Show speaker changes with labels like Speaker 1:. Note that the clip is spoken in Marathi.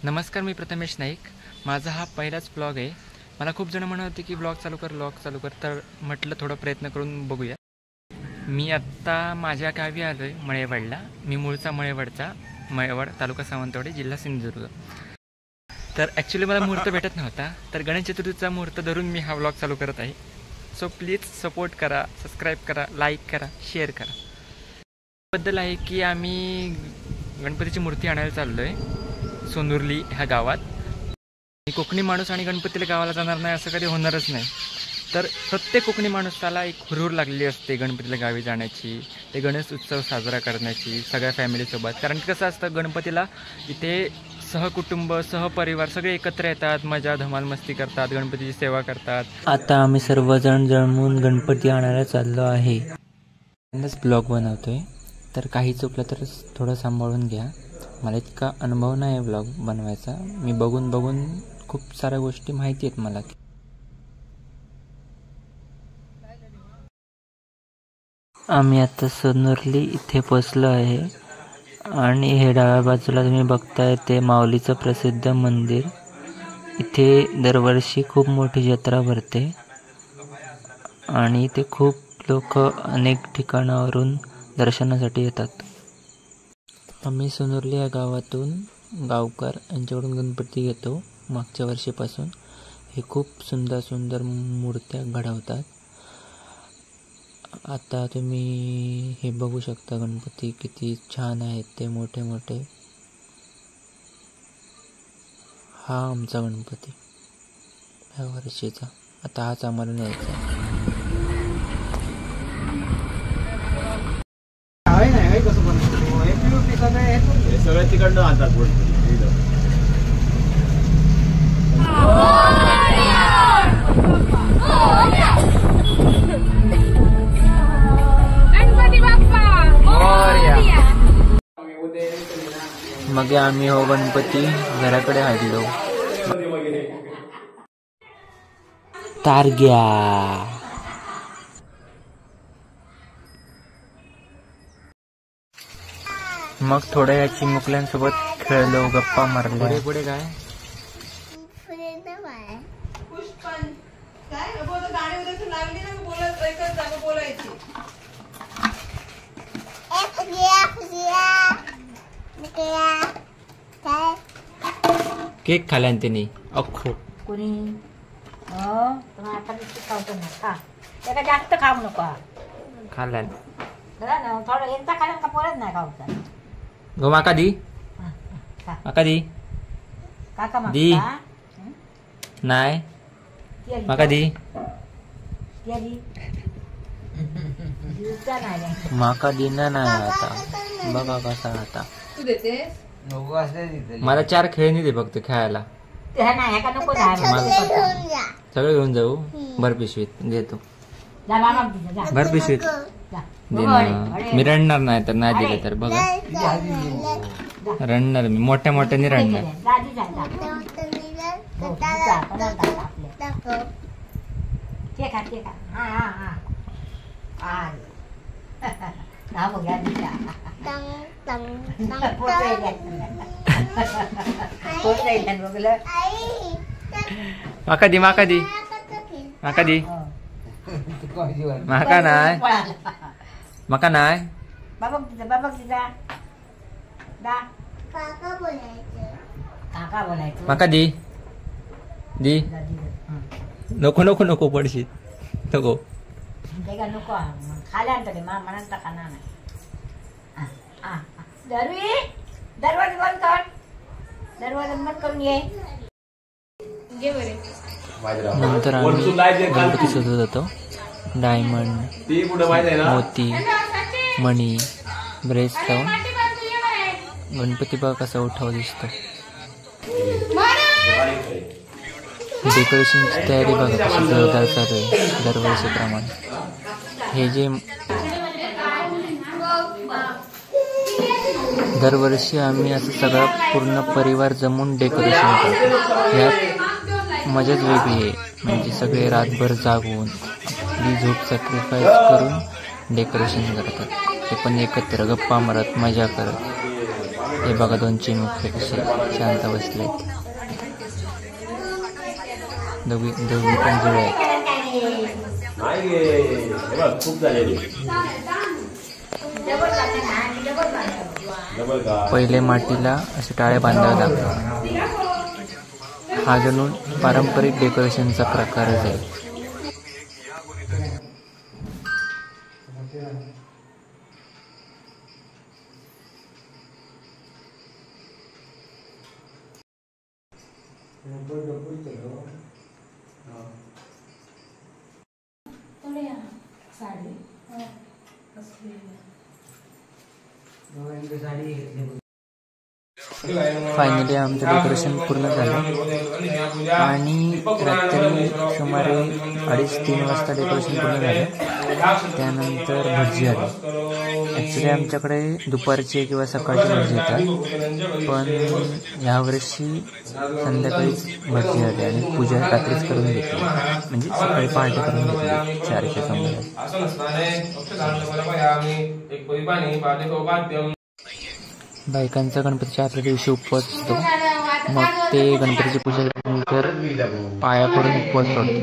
Speaker 1: नमस्कार, मी प्रथमेश नाईक. माझा हा पहिलाच ब्लॉग आहे. मला खूप जण म्हणत होते की ब्लॉग चालू कर, तर म्हटलं थोडा प्रयत्न करून बघूया. मी आत्ता माझ्या गावी आलो आहे, मळेवाडला. मी मूळचा मळेवाडचा, मळेवाड तालुका सावंतवाडी, जिल्हा सिंधुदुर्ग. तर ॲक्च्युली मला मुहूर्त भेटत नव्हता, तर गणेश चतुर्थीचा मुहूर्त धरून मी हा ब्लॉग चालू करत आहे. सो प्लीज सपोर्ट करा, सबस्क्राईब करा, लाईक करा, शेअर करा. बद्दल आहे की आम्ही गणपतीची मूर्ती आणायला चाललो आहे सोनुर्ली ह्या गावात. कोकणी माणूस आणि गणपतीला गावाला जाणार नाही असं कधी होणारच नाही. तर प्रत्येक कोकणी माणसाला एक हुरूर लागलेली असते गणपतीला गावी जाण्याची, ते गणेश उत्सव साजरा करण्याची सगळ्या फॅमिलीसोबत. कारण कसं असतं, गणपतीला इथे सहकुटुंब सहपरिवार सगळे एकत्र येतात, मजा धमाल मस्ती करतात, गणपतीची सेवा करतात.
Speaker 2: आता आम्ही सर्वजण जमून गणपती आणायला चाललो आहे. ब्लॉग बनवतोय, तर काही चुकलं तर थोडं सांभाळून घ्या. मला इतका अनुभव नाही आहे ब्लॉग बनवायचा. मी बघून खूप साऱ्या गोष्टी माहिती आहेत मला. आम्ही आता सोनुर्ली इथे पोचलो आहे आणि हे डाव्या बाजूला तुम्ही बघताय ते माऊलीचं प्रसिद्ध मंदिर. इथे दरवर्षी खूप मोठी जत्रा भरते आणि इथे खूप लोक अनेक ठिकाणावरून दर्शनासाठी येतात. आम्ही सोनुर्ली या गावातून गावकर यांच्याकडून गणपती घेतो मागच्या वर्षीपासून. हे खूप सुंदर मूर्त्या घडवतात. आता तुम्ही हे बघू शकता, गणपती किती छान आहेत ते, मोठे मोठे. हा आमचा गणपती ह्या वर्षीचा. आता हाच आम्हाला न्यायचा.
Speaker 3: सगळे तिकडनं आणतात.
Speaker 2: मग आम्ही हो गणपती घराकडे हाडलो. तारग्या मग थोड्या या चिमुकल्यांसोबत खेळलो, गप्पा मारल्या.
Speaker 1: पुढे काय केक खाल्यान त्यांनी अख्खो
Speaker 4: कोणी त्याला जास्त खाऊ नको.
Speaker 1: खाल्ल्यान
Speaker 4: थोडं एकदा खाल्लं का परत नाही खाऊ.
Speaker 1: गो माका दी, माका दी,
Speaker 4: काका
Speaker 1: दी नाही, माका दी,
Speaker 2: माका दिना नाही. आता बघा कसा आता
Speaker 1: मला 4 खेळणी दे फक्त खेळायला. सगळं घेऊन जाऊ. भर पिशवीत घेतो, भर पिशवीत दे ना. मी रडणार नाही तर, नाही दिलं तर बघा रडणार मी, मोठ्या मोठ्याने रडणार. माका दी, माका दी, माका दी, माका नाही, माका नाही. माका दी, दी. नको नको नको पडशील, नको.
Speaker 4: नको खाल्यानंतर म्हणत का नाही. दरवाजा बंद कर, दरवाजा बंद करून ये.
Speaker 2: नंतर आम्ही गणपती शोधत होतो. डायमंड, मोती, मणी, ब्रेस लावून गणपती बघा कसा उठाव दिसतो. डेकोरेशनची तयारी बघा कशी जोरदार चालू आहे दरवर्षीप्रमाणे. हे जे दरवर्षी आम्ही असं सगळा पूर्ण परिवार जमून डेकोरेशन करतो. ह्यात मजाच वेगळी आहे. म्हणजे सगळे रातभर जागून आपली झोप सॅक्रिफाईस करून डेकोरेशन करतात. ते पण एकत्र गप्पा मारत, मजा करत. हे बघा 2 चिमुकले कसे शांत बसलेत. दोघी पण जुळे आहेत.
Speaker 3: नाही गे, हे बघ खूप झालेली. डबल का?
Speaker 2: पहिले मातीला असे टाळे बांधावे लागतात. हा जणू पारंपरिक डेकोरेशनचा प्रकारच आहे. फायनली आमचं डेकोरेशन पूर्ण झालं आणि रात्री सुमारे 2:30-3 वाजता डेकोरेशन पूर्ण झालं. त्यानंतर भटजी आली. ॲक्च्युली आमच्याकडे दुपारचे किंवा सकाळची भटजी येतात, पण यावर्षी संध्याकाळीच भटजी आली आणि पूजा रात्रीच करून घेतली, म्हणजे सकाळी पहाटे करून घेतली 4च्या सुमारास. बायकांचा गणपतीच्या आदल्या दिवशी उपवास असतो. मग ते गणपतीची पूजा केल्यानंतर पाया पडून उपवास सोडतात.